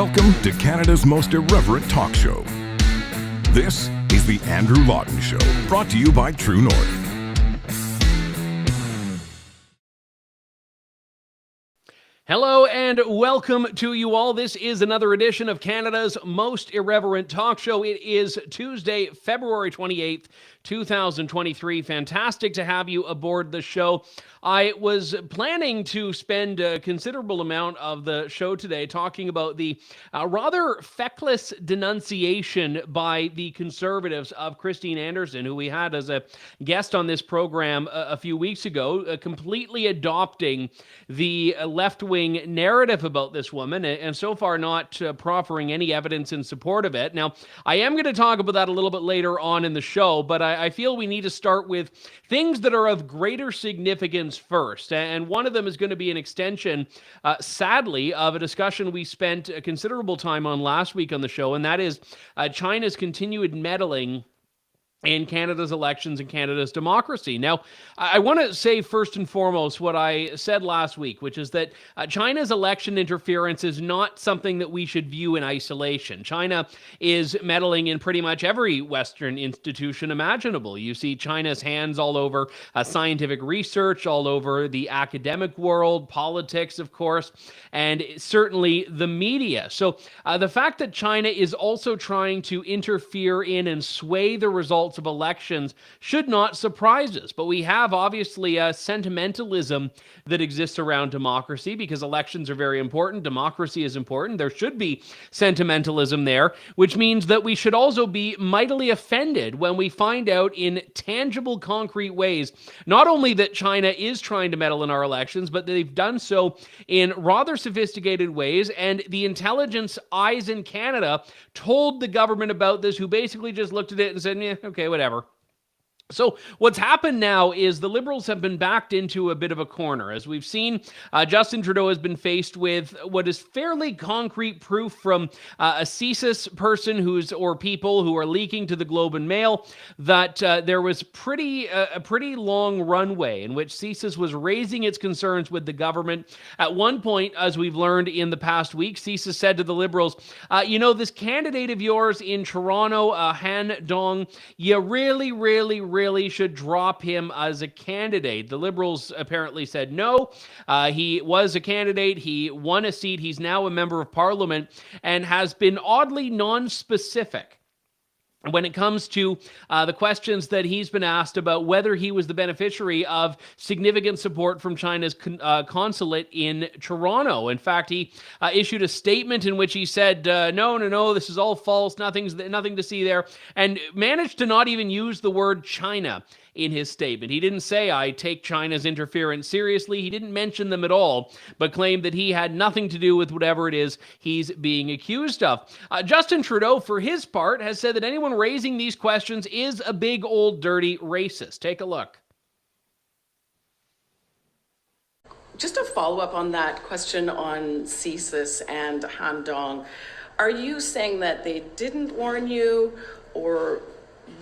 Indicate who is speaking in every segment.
Speaker 1: Welcome to Canada's most irreverent talk show. This is the Andrew Lawton Show, brought to you by True North.
Speaker 2: Hello and welcome to you all. This is another edition of Canada's most irreverent talk show. It is Tuesday, February 28th, 2023. Fantastic to have you aboard the show. I was planning to spend a considerable amount of the show today talking about the rather feckless denunciation by the Conservatives of Christine Anderson, who we had as a guest on this program a few weeks ago, completely adopting the left-wing narrative about this woman, and so far not proffering any evidence in support of it. Now, I am going to talk about that a little bit later on in the show, but I feel we need to start with things that are of greater significance first. And one of them is going to be an extension, sadly, of a discussion we spent a considerable time on last week on the show, and that is China's continued meddling in Canada's elections and Canada's democracy. Now, I want to say first and foremost what I said last week, which is that China's election interference is not something that we should view in isolation. China is meddling in pretty much every Western institution imaginable. You see China's hands all over scientific research, all over the academic world, politics, of course, and certainly the media. So the fact that China is also trying to interfere in and sway the results of elections should not surprise us. But we have obviously a sentimentalism that exists around democracy because elections are very important. Democracy is important. There should be sentimentalism there, which means that we should also be mightily offended when we find out in tangible, concrete ways, not only that China is trying to meddle in our elections, but they've done so in rather sophisticated ways. And the intelligence eyes in Canada told the government about this, who basically just looked at it and said, yeah, okay, whatever. So what's happened now is the Liberals have been backed into a bit of a corner. As we've seen, Justin Trudeau has been faced with what is fairly concrete proof from a CSIS person or people who are leaking to the Globe and Mail that there was a pretty long runway in which CSIS was raising its concerns with the government. At one point, as we've learned in the past week, CSIS said to the Liberals, this candidate of yours in Toronto, Han Dong, you really should drop him as a candidate. The Liberals apparently said no. He was a candidate. He won a seat. He's now a member of Parliament and has been oddly non-specific when it comes to the questions that he's been asked about whether he was the beneficiary of significant support from China's consulate in Toronto. In fact, he issued a statement in which he said, no, this is all false, nothing to see there, and managed to not even use the word China in his statement. He didn't say, I take China's interference seriously. He didn't mention them at all, but claimed that he had nothing to do with whatever it is he's being accused of. Justin Trudeau, for his part, has said that anyone raising these questions is a big old dirty racist. Take a look.
Speaker 3: Just a follow-up on that question on CSIS and Han Dong. Are you saying that they didn't warn you, or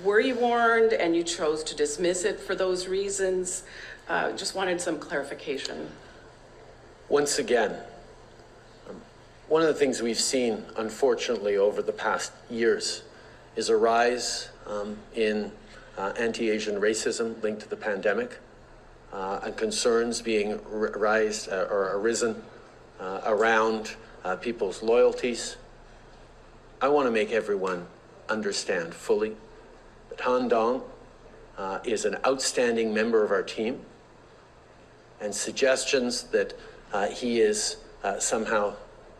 Speaker 3: were you warned and you chose to dismiss it for those reasons? Just wanted some clarification.
Speaker 4: Once again, one of the things we've seen, unfortunately, over the past years is a rise in anti-Asian racism linked to the pandemic, and concerns being arisen around people's loyalties. I want to make everyone understand fully that Han Dong is an outstanding member of our team, and suggestions that he is somehow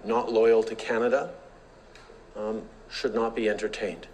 Speaker 4: not loyal to Canada should not be entertained.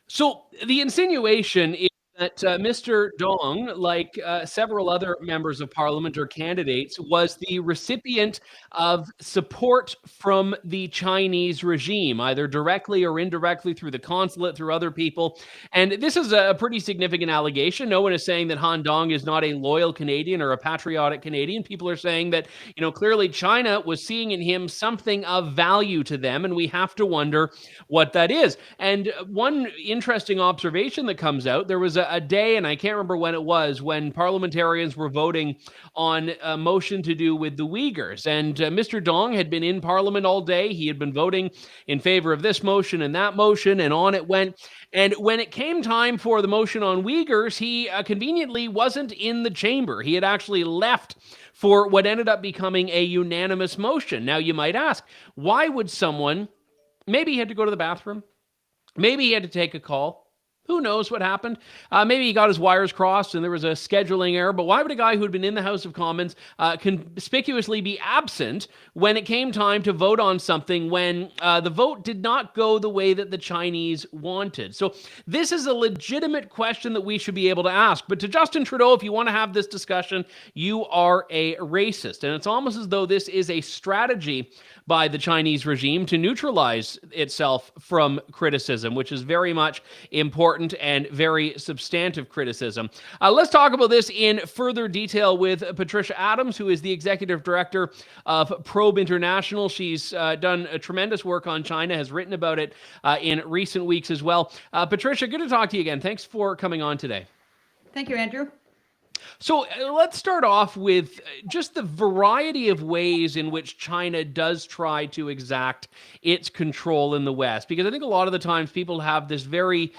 Speaker 2: So the insinuation is that Mr. Dong, like several other members of Parliament or candidates, was the recipient of support from the Chinese regime, either directly or indirectly through the consulate, through other people. And this is a pretty significant allegation. No one is saying that Han Dong is not a loyal Canadian or a patriotic Canadian. People are saying that, clearly China was seeing in him something of value to them, and we have to wonder what that is. And one interesting observation that comes out, there was a a day, and I can't remember when it was, when parliamentarians were voting on a motion to do with the Uyghurs. And Mr. Dong had been in Parliament all day. He had been voting in favor of this motion and that motion, and on it went. And when it came time for the motion on Uyghurs, he conveniently wasn't in the chamber. He had actually left for what ended up becoming a unanimous motion. Now, you might ask, why would someone, maybe he had to go to the bathroom, maybe he had to take a call, who knows what happened? Maybe he got his wires crossed and there was a scheduling error, but why would a guy who had been in the House of Commons conspicuously be absent when it came time to vote on something when the vote did not go the way that the Chinese wanted? So this is a legitimate question that we should be able to ask. But to Justin Trudeau, if you want to have this discussion, you are a racist. And it's almost as though this is a strategy by the Chinese regime to neutralize itself from criticism, which is very much important and very substantive criticism. Let's talk about this in further detail with Patricia Adams, who is the executive director of Probe International. She's done a tremendous work on China, has written about it in recent weeks as well. Patricia, good to talk to you again. Thanks for coming on today.
Speaker 5: Thank you, Andrew.
Speaker 2: So let's start off with just the variety of ways in which China does try to exact its control in the West, because I think a lot of the times people have this very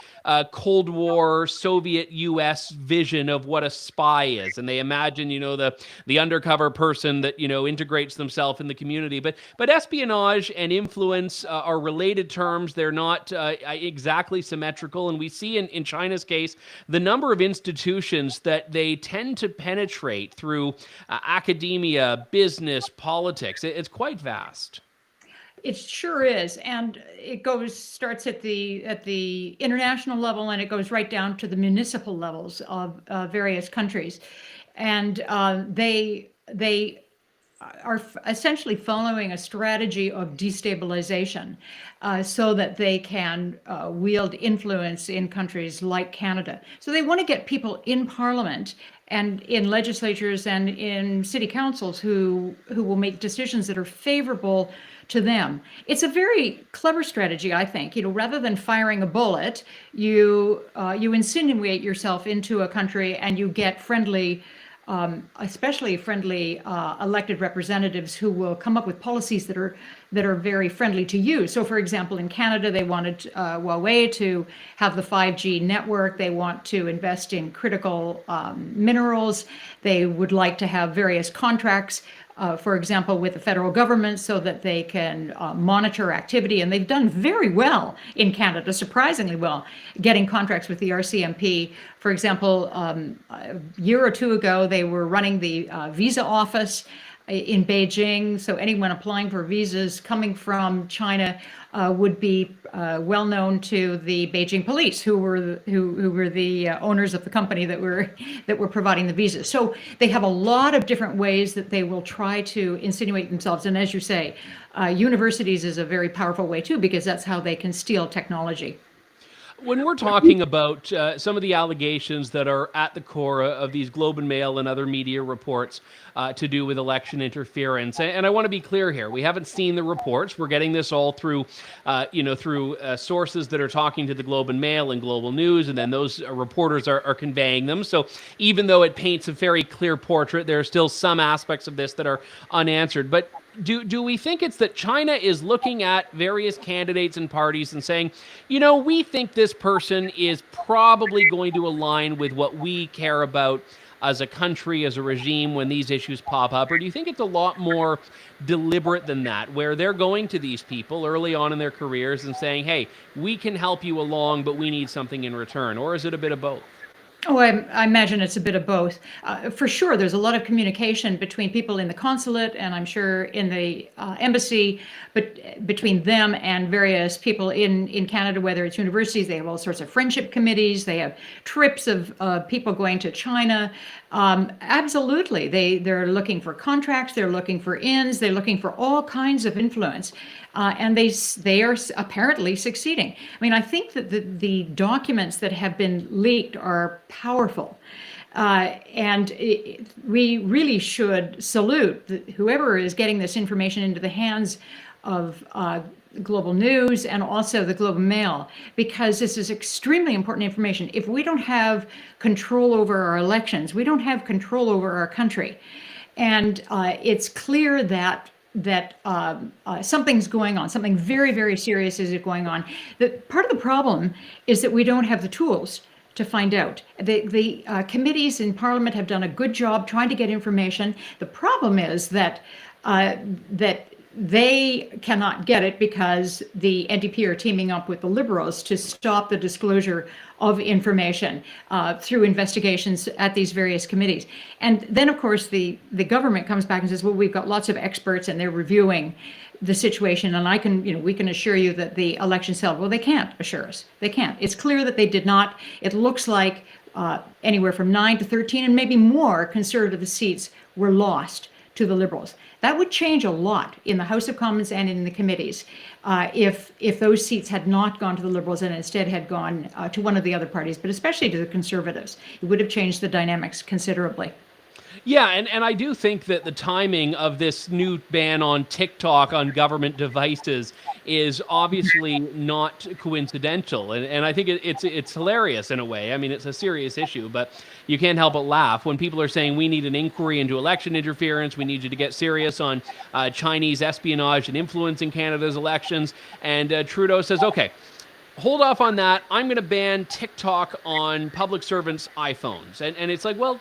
Speaker 2: Cold War Soviet-U.S. vision of what a spy is, and they imagine, the undercover person that, integrates themselves in the community. But espionage and influence are related terms. They're not exactly symmetrical, and we see in China's case the number of institutions that they tend to penetrate through academia, business, politics. It's quite vast.
Speaker 5: It sure is, and it starts at the international level, and it goes right down to the municipal levels of various countries, and they are essentially following a strategy of destabilization so that they can wield influence in countries like Canada. So they want to get people in Parliament and in legislatures and in city councils who will make decisions that are favorable to them. It's a very clever strategy, I think. Rather than firing a bullet, you insinuate yourself into a country and you get friendly, especially friendly elected representatives who will come up with policies that are very friendly to you. So, for example, in Canada, they wanted Huawei to have the 5G network. They want to invest in critical minerals. They would like to have various contracts, for example, with the federal government so that they can monitor activity. And they've done very well in Canada, surprisingly well, getting contracts with the RCMP. For example, a year or two ago, they were running the visa office in Beijing. So anyone applying for visas coming from China would be well known to the Beijing police, who were the owners of the company that were providing the visas. So they have a lot of different ways that they will try to insinuate themselves. And as you say, universities is a very powerful way too, because that's how they can steal technology.
Speaker 2: When we're talking about some of the allegations that are at the core of these Globe and Mail and other media reports to do with election interference, and I want to be clear here, we haven't seen the reports. We're getting this all through, through sources that are talking to the Globe and Mail and Global News, and then those reporters are conveying them. So even though it paints a very clear portrait, there are still some aspects of this that are unanswered. But do we think it's that China is looking at various candidates and parties and saying, we think this person is probably going to align with what we care about as a country, as a regime, when these issues pop up? Or do you think it's a lot more deliberate than that, where they're going to these people early on in their careers and saying, hey, we can help you along, but we need something in return? Or is it a bit of both?
Speaker 5: Oh, I imagine it's a bit of both. For sure, there's a lot of communication between people in the consulate, and I'm sure in the embassy, but between them and various people in Canada, whether it's universities. They have all sorts of friendship committees. They have trips of people going to China. Absolutely, they're looking for contracts. They're looking for ins. They're looking for all kinds of influence. And they are apparently succeeding. I mean, I think that the documents that have been leaked are powerful. And we really should salute whoever is getting this information into the hands of Global News and also the Globe and Mail, because this is extremely important information. If we don't have control over our elections, we don't have control over our country. And it's clear that something's going on, something very, very serious is going on. Part of the problem is that we don't have the tools to find out. The committees in Parliament have done a good job trying to get information. The problem is that they cannot get it because the NDP are teaming up with the Liberals to stop the disclosure of information through investigations at these various committees. And then, of course, the government comes back and says, well, we've got lots of experts and they're reviewing the situation, and we can assure you that the election's held. Well, they can't assure us. They can't. It's clear that they did not. It looks like anywhere from 9 to 13 and maybe more Conservative seats were lost to the Liberals. That would change a lot in the House of Commons and in the committees if those seats had not gone to the Liberals and instead had gone to one of the other parties, but especially to the Conservatives. It would have changed the dynamics considerably.
Speaker 2: Yeah, and I do think that the timing of this new ban on TikTok on government devices is obviously not coincidental, and I think it's hilarious in a way. I mean, it's a serious issue, but you can't help but laugh when people are saying we need an inquiry into election interference, we need you to get serious on Chinese espionage and influence in Canada's elections, and Trudeau says, okay, hold off on that. I'm going to ban TikTok on public servants' iPhones, and it's like, well,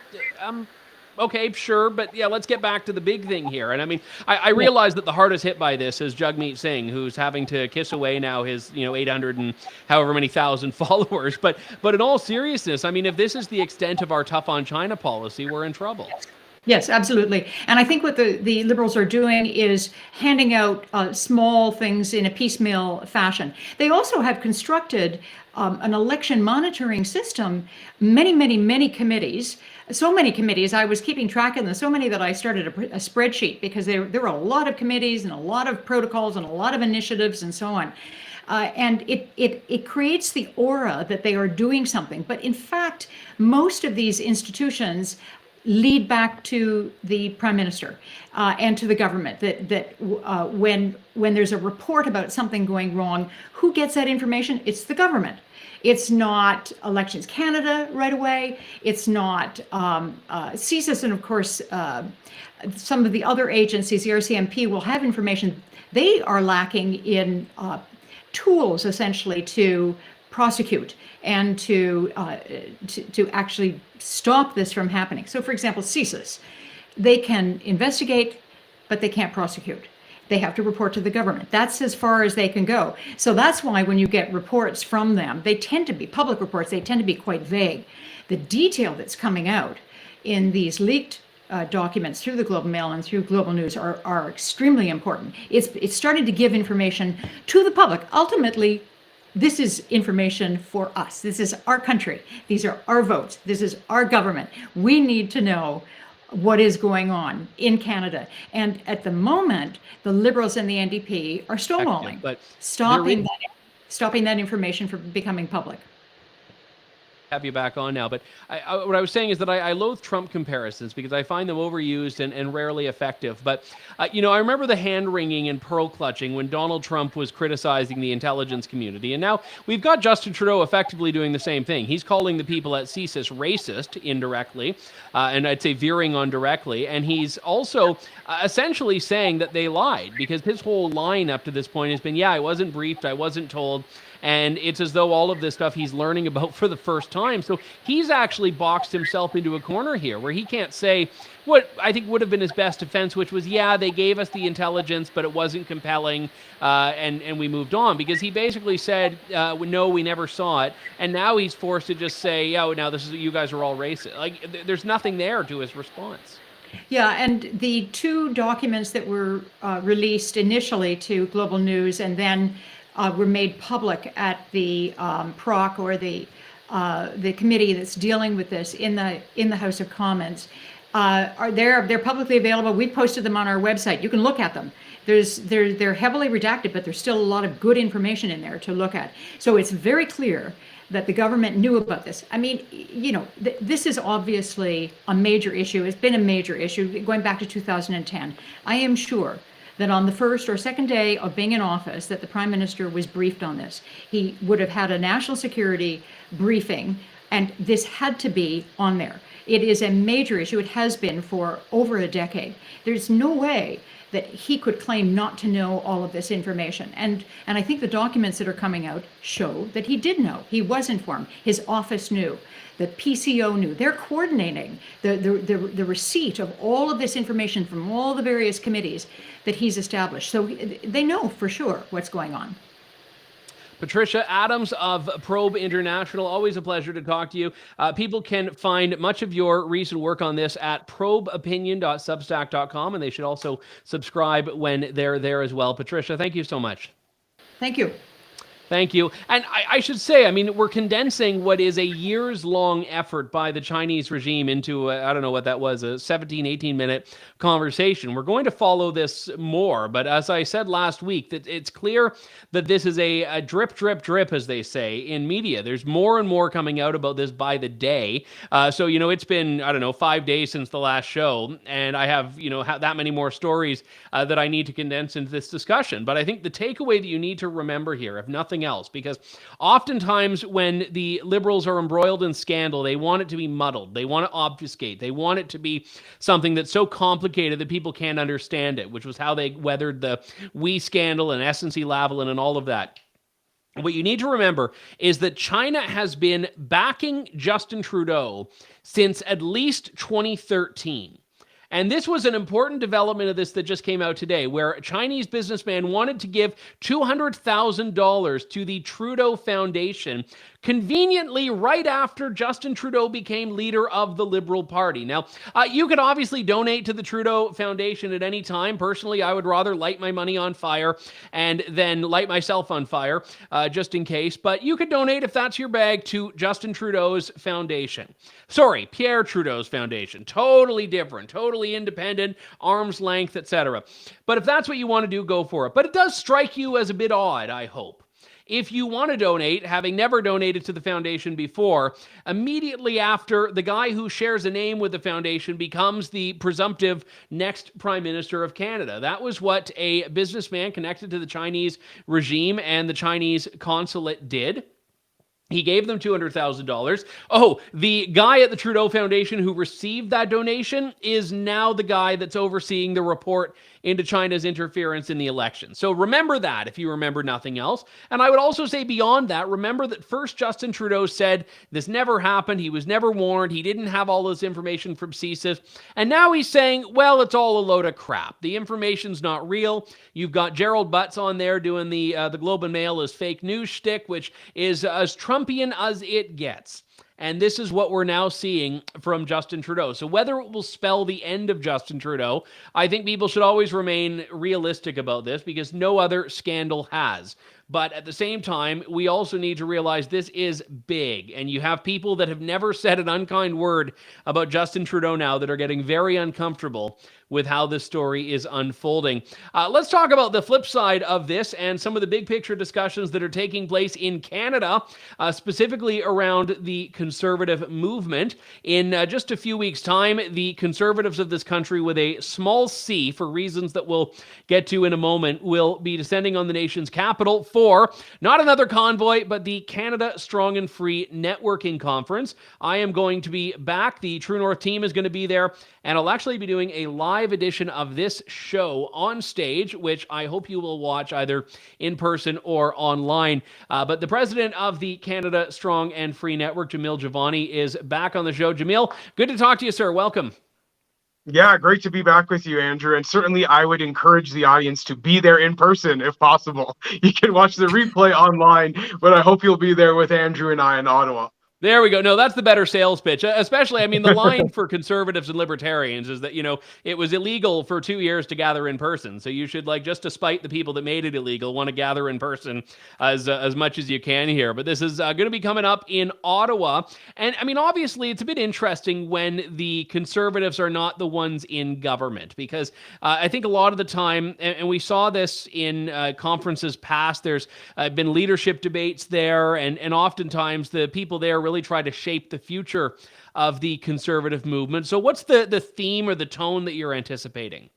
Speaker 2: okay, sure, but yeah, let's get back to the big thing here. And I mean, I realize that the hardest hit by this is Jagmeet Singh, who's having to kiss away now his 800 and however many thousand followers. But in all seriousness, I mean, if this is the extent of our tough on China policy, we're in trouble.
Speaker 5: Yes, absolutely. And I think what the Liberals are doing is handing out small things in a piecemeal fashion. They also have constructed an election monitoring system, many committees. So many committees, I was keeping track of them, so many that I started a spreadsheet because there were a lot of committees and a lot of protocols and a lot of initiatives and so on. And it creates the aura that they are doing something. But in fact, most of these institutions lead back to the Prime Minister and to the government that when there's a report about something going wrong, who gets that information? It's the government. It's not Elections Canada right away. It's not CSIS, and of course, some of the other agencies, the RCMP, will have information. They are lacking in tools, essentially, to prosecute and to actually stop this from happening. So, for example, CSIS, they can investigate, but they can't prosecute. They have to report to the government. That's as far as they can go. So that's why when you get reports from them, they tend to be public reports. They tend to be quite vague. The detail that's coming out in these leaked documents through the Globe and Mail and through Global News are extremely important. It's starting to give information to the public. Ultimately, this is information for us. This is our country. These are our votes. This is our government. We need to know what is going on in Canada. And at the moment, the Liberals and the NDP are stonewalling,
Speaker 2: but
Speaker 5: stopping that information from becoming public.
Speaker 2: Have you back on now, but what I was saying is that I loathe Trump comparisons because I find them overused and rarely effective. But, I remember the hand-wringing and pearl-clutching when Donald Trump was criticizing the intelligence community. And now we've got Justin Trudeau effectively doing the same thing. He's calling the people at CSIS racist indirectly, and I'd say veering on directly. And he's also essentially saying that they lied because his whole line up to this point has been, yeah, I wasn't briefed, I wasn't told. And it's as though all of this stuff he's learning about for the first time. So he's actually boxed himself into a corner here where he can't say what I think would have been his best defense, which was, yeah, they gave us the intelligence, but it wasn't compelling, and we moved on. Because he basically said, no, we never saw it. And now he's forced to just say, yeah, now you guys are all racist. Like, there's nothing there to his response.
Speaker 5: Yeah, and the two documents that were released initially to Global News and then were made public at the PROC, or the committee that's dealing with this in the House of Commons. They're publicly available. We posted them on our website. You can look at them. They're heavily redacted, but there's still a lot of good information in there to look at. So it's very clear that the government knew about this. I mean, this is obviously a major issue. It's been a major issue going back to 2010. I am sure that on the first or second day of being in office that the Prime Minister was briefed on this. He would have had a national security briefing, and this had to be on there. It is a major issue. It has been for over a decade. There's no way that he could claim not to know all of this information. And I think the documents that are coming out show that he did know. He was informed. His office knew. The PCO knew. They're coordinating the receipt of all of this information from all the various committees that he's established. So they know for sure what's going on.
Speaker 2: Patricia Adams of Probe International, always a pleasure to talk to you. People can find much of your recent work on this at probeopinion.substack.com, and they should also subscribe when they're there as well. Patricia, thank you so much.
Speaker 5: Thank you.
Speaker 2: Thank you. And I should say, I mean, we're condensing what is a years-long effort by the Chinese regime into, I don't know what that was, a 17, 18-minute conversation. We're going to follow this more, but as I said last week, that it's clear that this is a drip, drip, drip, as they say in media. There's more and more coming out about this by the day. So, it's been, I don't know, 5 days since the last show, and I have, that many more stories that I need to condense into this discussion. But I think the takeaway that you need to remember here, if nothing else, because oftentimes when the Liberals are embroiled in scandal, they want it to be muddled. They want to obfuscate. They want it to be something that's so complicated that people can't understand it, which was how they weathered the WE scandal and SNC-Lavalin and all of that. What you need to remember is that China has been backing Justin Trudeau since at least 2013. And this was an important development of this that just came out today, where a Chinese businessman wanted to give $200,000 to the Trudeau Foundation, conveniently right after Justin Trudeau became leader of the Liberal Party. Now, you could obviously donate to the Trudeau Foundation at any time. Personally, I would rather light my money on fire and then light myself on fire, just in case. But you could donate, if that's your bag, to Justin Trudeau's foundation. Sorry, Pierre Trudeau's foundation. Totally different, totally independent, arm's length, etc. But if that's what you want to do, go for it. But it does strike you as a bit odd, I hope. If you want to donate, having never donated to the foundation before, immediately after the guy who shares a name with the foundation becomes the presumptive next Prime Minister of Canada. That was what a businessman connected to the Chinese regime and the Chinese consulate did. He gave them $200,000. Oh, the guy at the Trudeau Foundation who received that donation is now the guy that's overseeing the report into China's interference in the election. So remember that if you remember nothing else. And I would also say beyond that, remember that first Justin Trudeau said this never happened. He was never warned. He didn't have all this information from CSIS. And now he's saying, well, it's all a load of crap. The information's not real. You've got Gerald Butts on there doing the Globe and Mail as fake news shtick, which is as Trumpian as it gets. And this is what we're now seeing from Justin Trudeau. So whether it will spell the end of Justin Trudeau, I think people should always remain realistic about this because no other scandal has. But at the same time, we also need to realize this is big. And you have people that have never said an unkind word about Justin Trudeau now that are getting very uncomfortable with how this story is unfolding. Let's talk about the flip side of this and some of the big picture discussions that are taking place in Canada, specifically around the Conservative movement. In just a few weeks' time, the Conservatives of this country, with a small c for reasons that we'll get to in a moment, will be descending on the nation's capital for not another convoy, but the Canada Strong and Free Networking Conference. I am going to be back. The True North team is going to be there, and I'll actually be doing a live edition of this show on stage, which I hope you will watch either in person or online. But the president of the Canada Strong and Free Network, Jamil Jivani, is back on the show. Jamil, good to talk to you, sir. Welcome.
Speaker 6: Yeah, great to be back with you, Andrew. And certainly I would encourage the audience to be there in person if possible. You can watch the replay online, but I hope you'll be there with Andrew and I in Ottawa.
Speaker 2: There we go. No, that's the better sales pitch. Especially, I mean, the line for conservatives and libertarians is that, it was illegal for 2 years to gather in person. So you should, just to spite the people that made it illegal, want to gather in person as much as you can here. But this is going to be coming up in Ottawa. And, I mean, obviously, it's a bit interesting when the conservatives are not the ones in government. Because I think a lot of the time, and we saw this in conferences past, there's been leadership debates there. And oftentimes, the people there really try to shape the future of the conservative movement. So what's the theme or the tone that you're anticipating?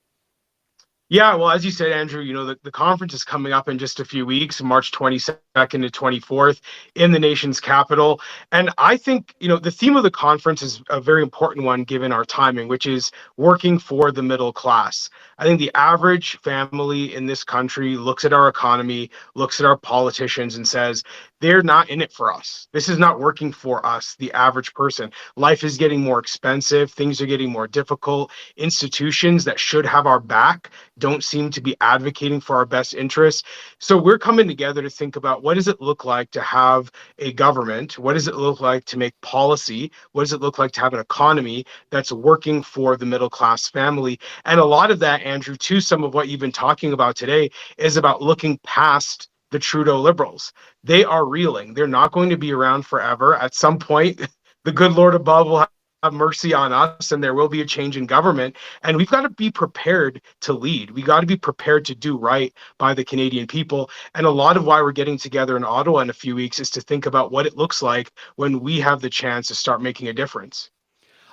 Speaker 6: Yeah, well, as you said, Andrew, the conference is coming up in just a few weeks, March 22nd to 24th in the nation's capital. And I think, the theme of the conference is a very important one given our timing, which is working for the middle class. I think the average family in this country looks at our economy, looks at our politicians and says, they're not in it for us. This is not working for us, the average person. Life is getting more expensive. Things are getting more difficult. Institutions that should have our back don't seem to be advocating for our best interests. So we're coming together to think about, what does it look like to have a government? What does it look like to make policy? What does it look like to have an economy that's working for the middle class family? And a lot of that, Andrew, to some of what you've been talking about today, is about looking past the Trudeau Liberals. They are reeling. They're not going to be around forever. At some point, the good Lord above will have mercy on us, and there will be a change in government. And we've got to be prepared to lead. We got to be prepared to do right by the Canadian people. And a lot of why we're getting together in Ottawa in a few weeks is to think about what it looks like when we have the chance to start making a difference.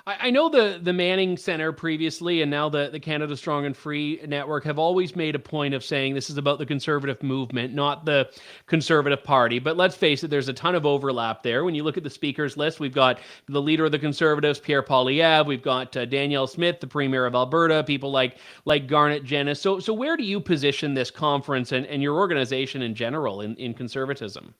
Speaker 2: I know the Manning Center previously and now the Canada Strong and Free Network have always made a point of saying this is about the Conservative movement, not the Conservative Party. But let's face it, there's a ton of overlap there. When you look at the speakers list, we've got the leader of the Conservatives, Pierre Poilievre. We've got Danielle Smith, the Premier of Alberta, people like Garnet Jenis. So where do you position this conference and your organization in general in conservatism?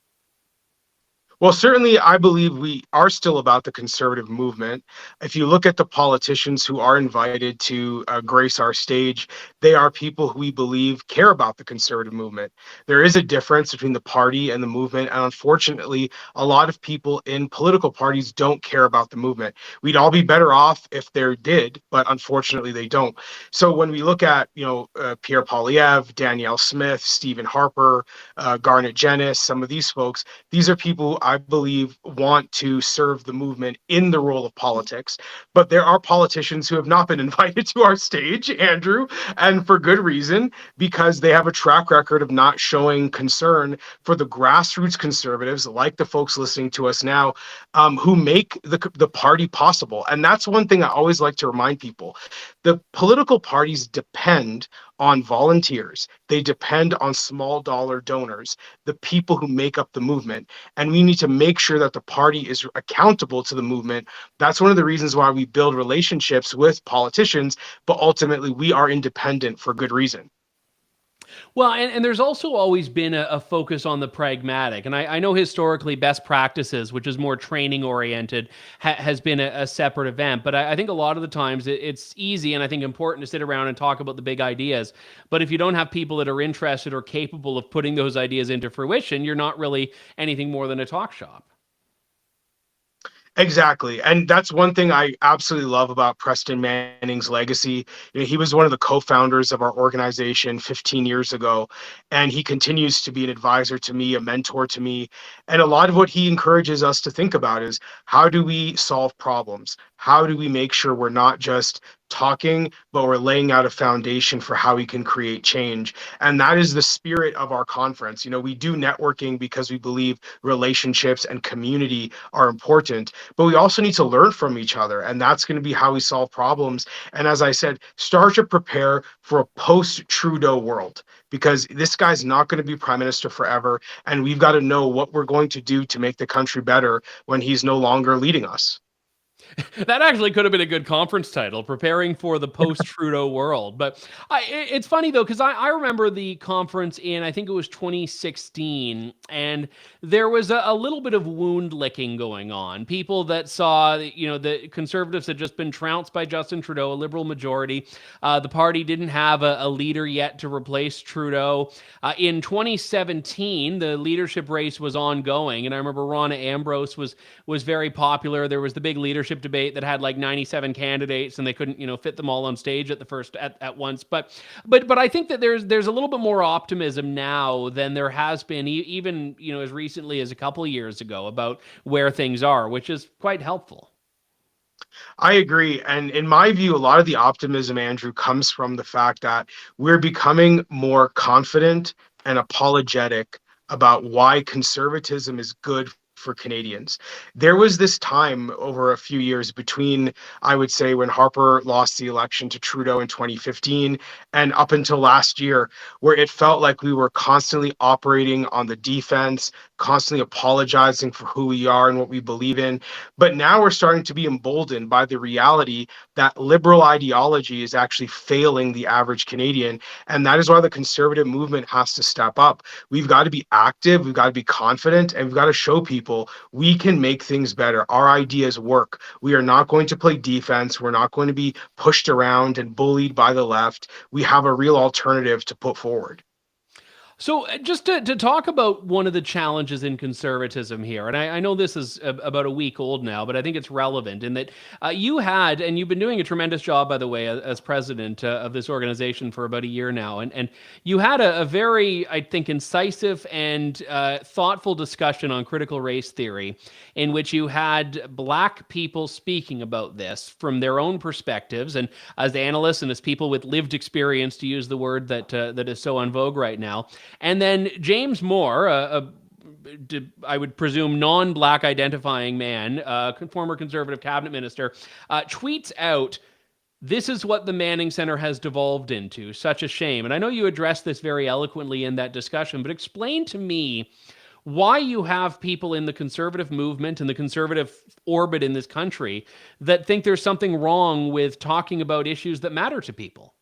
Speaker 6: Well, certainly, I believe we are still about the conservative movement. If you look at the politicians who are invited to grace our stage, they are people who we believe care about the conservative movement. There is a difference between the party and the movement, and unfortunately, a lot of people in political parties don't care about the movement. We'd all be better off if they did, but unfortunately, they don't. So when we look at, Pierre Poilievre, Danielle Smith, Stephen Harper, Garnet Jenis, some of these folks, these are people I believe want to serve the movement in the role of politics. But there are politicians who have not been invited to our stage, Andrew, and for good reason, because they have a track record of not showing concern for the grassroots conservatives, like the folks listening to us now, who make the party possible. And that's one thing I always like to remind people. The political parties depend on volunteers. They depend on small dollar donors, the people who make up the movement. And we need to make sure that the party is accountable to the movement. That's one of the reasons why we build relationships with politicians, but ultimately we are independent for good reason.
Speaker 2: Well, and there's also always been a focus on the pragmatic. And I know historically best practices, which is more training oriented, has been a separate event. But I think a lot of the times it's easy and I think important to sit around and talk about the big ideas. But if you don't have people that are interested or capable of putting those ideas into fruition, you're not really anything more than a talk shop.
Speaker 6: Exactly. And that's one thing I absolutely love about Preston Manning's legacy. He was one of the co-founders of our organization 15 years ago, and he continues to be an advisor to me, a mentor to me. And a lot of what he encourages us to think about is, how do we solve problems? How do we make sure we're not just talking, but we're laying out a foundation for how we can create change? And that is the spirit of our conference. We do networking because we believe relationships and community are important, but we also need to learn from each other. And that's going to be how we solve problems. And as I said, start to prepare for a post-Trudeau world, because this guy's not going to be prime minister forever. And we've got to know what we're going to do to make the country better when he's no longer leading us.
Speaker 2: That actually could have been a good conference title, Preparing for the Post-Trudeau World. But it's funny, though, because I remember the conference in, I think it was 2016, and there was a little bit of wound licking going on. People that saw, the Conservatives had just been trounced by Justin Trudeau, a Liberal majority. The party didn't have a leader yet to replace Trudeau. In 2017, the leadership race was ongoing, and I remember Rona Ambrose was very popular. There was the big leadership debate that had like 97 candidates, and they couldn't fit them all on stage at once. But I think that there's a little bit more optimism now than there has been even as recently as a couple of years ago about where things are, which is quite helpful.
Speaker 6: I agree. And in my view, a lot of the optimism, Andrew, comes from the fact that we're becoming more confident and apologetic about why conservatism is good for Canadians. There was this time over a few years between, I would say, when Harper lost the election to Trudeau in 2015 and up until last year, where it felt like we were constantly operating on the defense, constantly apologizing for who we are and what we believe in. But now we're starting to be emboldened by the reality that liberal ideology is actually failing the average Canadian. And that is why the conservative movement has to step up. We've got to be active, we've got to be confident, and we've got to show people we can make things better. Our ideas work. We are not going to play defense. We're not going to be pushed around and bullied by the left. We have a real alternative to put forward.
Speaker 2: So just to talk about one of the challenges in conservatism here, and I know this is about a week old now, but I think it's relevant in that you've been doing a tremendous job, by the way, as president of this organization for about a year now, and you had a very, I think, incisive and thoughtful discussion on critical race theory, in which you had Black people speaking about this from their own perspectives, and as analysts and as people with lived experience, to use the word that is so en vogue right now. And then James Moore, I would presume non-Black identifying man, former Conservative cabinet minister, tweets out, "This is what the Manning Center has devolved into. Such a shame." And I know you addressed this very eloquently in that discussion, but explain to me why you have people in the conservative movement and the conservative orbit in this country that think there's something wrong with talking about issues that matter to people.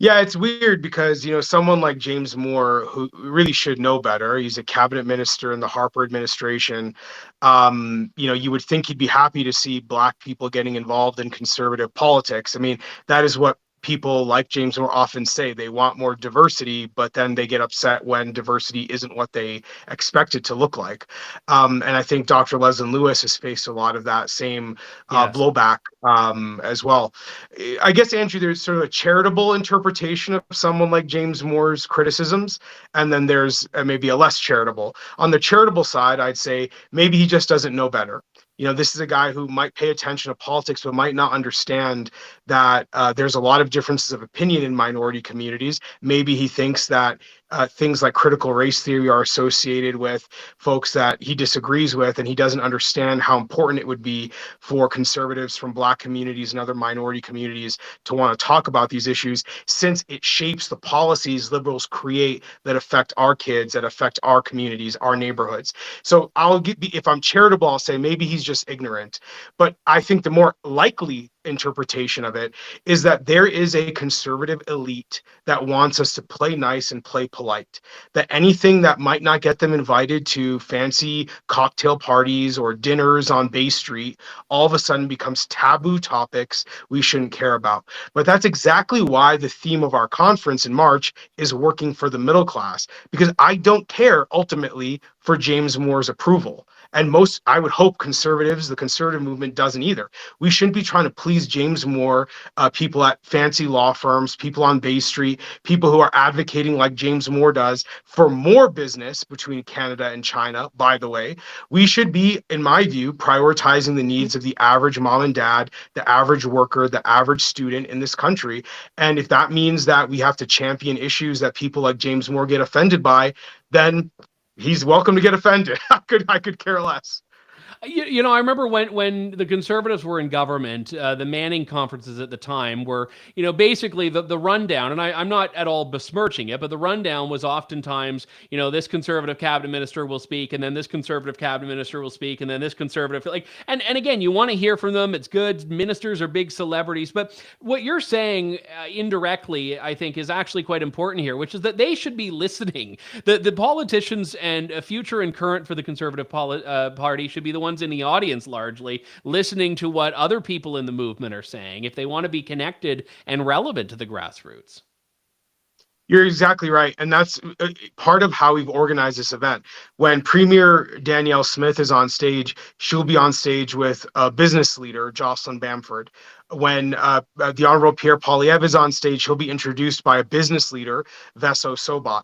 Speaker 6: Yeah, it's weird because, someone like James Moore, who really should know better, he's a cabinet minister in the Harper administration. You would think he'd be happy to see Black people getting involved in conservative politics. I mean, that is what people like James Moore often say. They want more diversity, but then they get upset when diversity isn't what they expect it to look like. And I think Dr. Leslyn Lewis has faced a lot of that same blowback as well. I guess, Andrew, there's sort of a charitable interpretation of someone like James Moore's criticisms, and then there's maybe a less charitable. On the charitable side, I'd say maybe he just doesn't know better. This is a guy who might pay attention to politics, but might not understand that there's a lot of differences of opinion in minority communities. Maybe he thinks that things like critical race theory are associated with folks that he disagrees with, and he doesn't understand how important it would be for conservatives from Black communities and other minority communities to want to talk about these issues, since it shapes the policies liberals create that affect our kids, that affect our communities, our neighborhoods. So if I'm charitable, I'll say maybe he's just ignorant. But I think the more likely interpretation of it is that there is a conservative elite that wants us to play nice and play polite, that anything that might not get them invited to fancy cocktail parties or dinners on Bay Street all of a sudden becomes taboo topics we shouldn't care about. But that's exactly why the theme of our conference in March is working for the middle class, because I don't care ultimately for James Moore's approval. And I would hope the conservative movement doesn't either. We shouldn't be trying to please James Moore, people at fancy law firms, people on Bay Street, people who are advocating like James Moore does for more business between Canada and China, by the way. We should be, in my view, prioritizing the needs of the average mom and dad, the average worker, the average student in this country. And if that means that we have to champion issues that people like James Moore get offended by, then he's welcome to get offended. I could care less.
Speaker 2: I remember when the Conservatives were in government, the Manning conferences at the time were, basically the rundown, and I'm not at all besmirching it, but the rundown was oftentimes, this Conservative cabinet minister will speak, and then this Conservative cabinet minister will speak, and then this Conservative, and again, you want to hear from them. It's good. Ministers are big celebrities, but what you're saying indirectly, I think, is actually quite important here, which is that they should be listening. The politicians and future and current for the Conservative Party should be the ones in the audience largely listening to what other people in the movement are saying if they want to be connected and relevant to the grassroots.
Speaker 6: You're exactly right. And that's part of how we've organized this event. When Premier Danielle Smith is on stage, she'll be on stage with a business leader, Jocelyn Bamford. when the Honorable Pierre Poilievre is on stage, he'll be introduced by a business leader, Veso Sobat.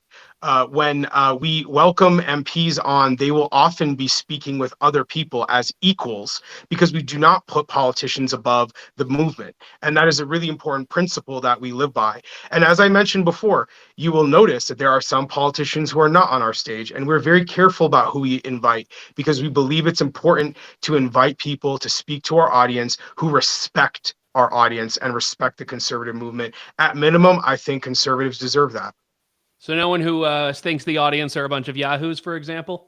Speaker 6: When we welcome MPs on, they will often be speaking with other people as equals, because we do not put politicians above the movement. And that is a really important principle that we live by. And as I mentioned before, you will notice that there are some politicians who are not on our stage, and we're very careful about who we invite, because we believe it's important to invite people to speak to our audience who respect our audience and respect the conservative movement. At minimum, I think conservatives deserve that.
Speaker 2: So no one who thinks the audience are a bunch of yahoos, for example?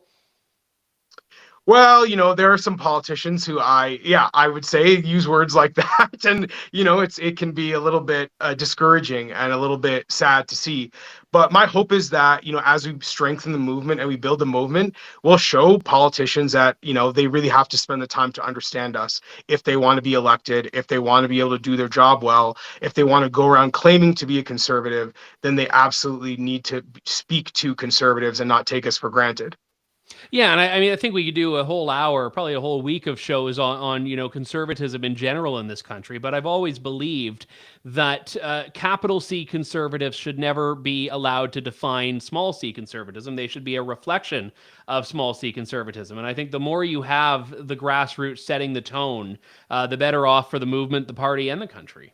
Speaker 6: Well, there are some politicians who I would say use words like that. And, it can be a little bit discouraging and a little bit sad to see. But my hope is that, as we strengthen the movement and we build the movement, we'll show politicians that, they really have to spend the time to understand us if they want to be elected, if they want to be able to do their job well, if they want to go around claiming to be a conservative, then they absolutely need to speak to conservatives and not take us for granted.
Speaker 2: Yeah, and I think we could do a whole hour, probably a whole week of shows on conservatism in general in this country. But I've always believed that capital C conservatives should never be allowed to define small c conservatism. They should be a reflection of small c conservatism. And I think the more you have the grassroots setting the tone, the better off for the movement, the party, and the country.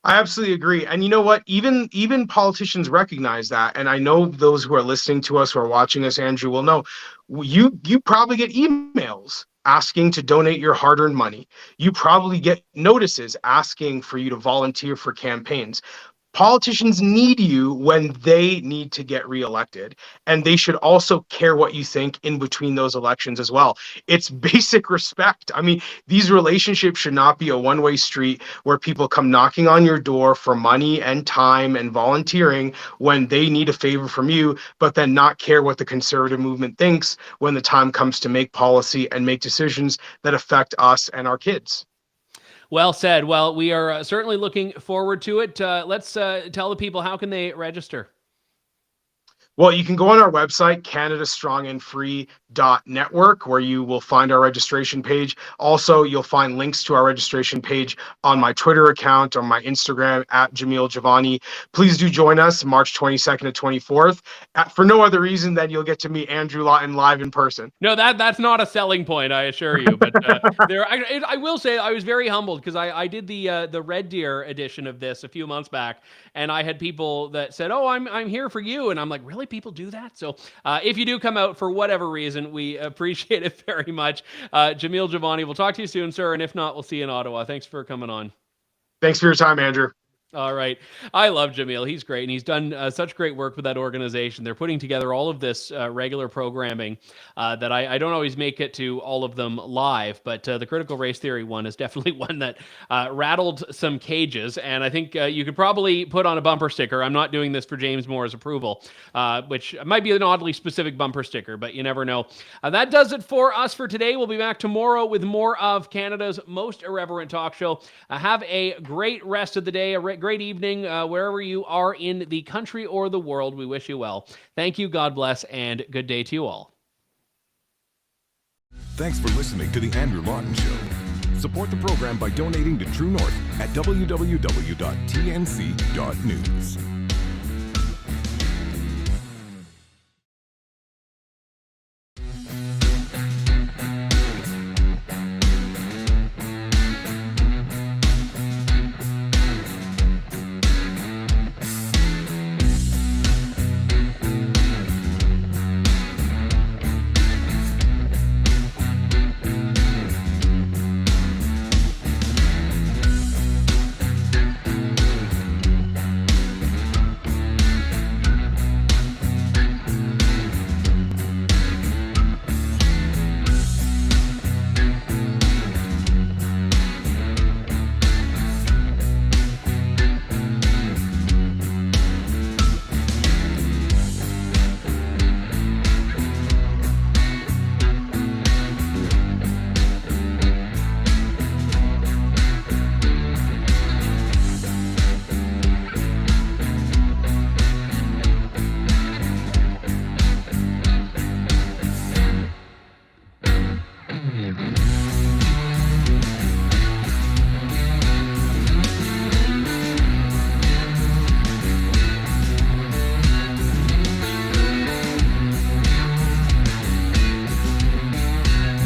Speaker 6: I absolutely agree. And you know what? Even politicians recognize that. And I know those who are listening to us, who are watching us, Andrew, will know you probably get emails asking to donate your hard-earned money. You probably get notices asking for you to volunteer for campaigns. Politicians need you when they need to get reelected, and they should also care what you think in between those elections as well. It's basic respect. I mean, these relationships should not be a one-way street where people come knocking on your door for money and time and volunteering when they need a favor from you, but then not care what the conservative movement thinks when the time comes to make policy and make decisions that affect us and our kids.
Speaker 2: Well said. Well, we are certainly looking forward to it. Let's tell the people, how can they register?
Speaker 6: Well, you can go on our website, canadastrongandfree.network, where you will find our registration page. Also, you'll find links to our registration page on my Twitter account, on my Instagram, at Jamil Jivani. Please do join us March 22nd to 24th, for no other reason than you'll get to meet Andrew Lawton live in person.
Speaker 2: No, that's not a selling point, I assure you. But I will say I was very humbled, because I did the Red Deer edition of this a few months back, and I had people that said, "Oh, I'm here for you," and I'm like, "Really? People do that?" So if you do come out for whatever reason, we appreciate it very much. Jamil Jivani, we'll talk to you soon, sir. And if not, we'll see you in Ottawa. Thanks for coming on.
Speaker 6: Thanks for your time, Andrew.
Speaker 2: All right. I love Jamil. He's great. And he's done such great work with that organization. They're putting together all of this regular programming that I don't always make it to all of them live, but the critical race theory one is definitely one that rattled some cages. And I think you could probably put on a bumper sticker, "I'm not doing this for James Moore's approval," which might be an oddly specific bumper sticker, but you never know. That does it for us for today. We'll be back tomorrow with more of Canada's most irreverent talk show. Have a great rest of the day, a great evening, wherever you are in the country or the world. We wish you well. Thank you, God bless, and good day to you all.
Speaker 1: Thanks for listening to The Andrew Lawton Show. Support the program by donating to True North at www.tnc.news.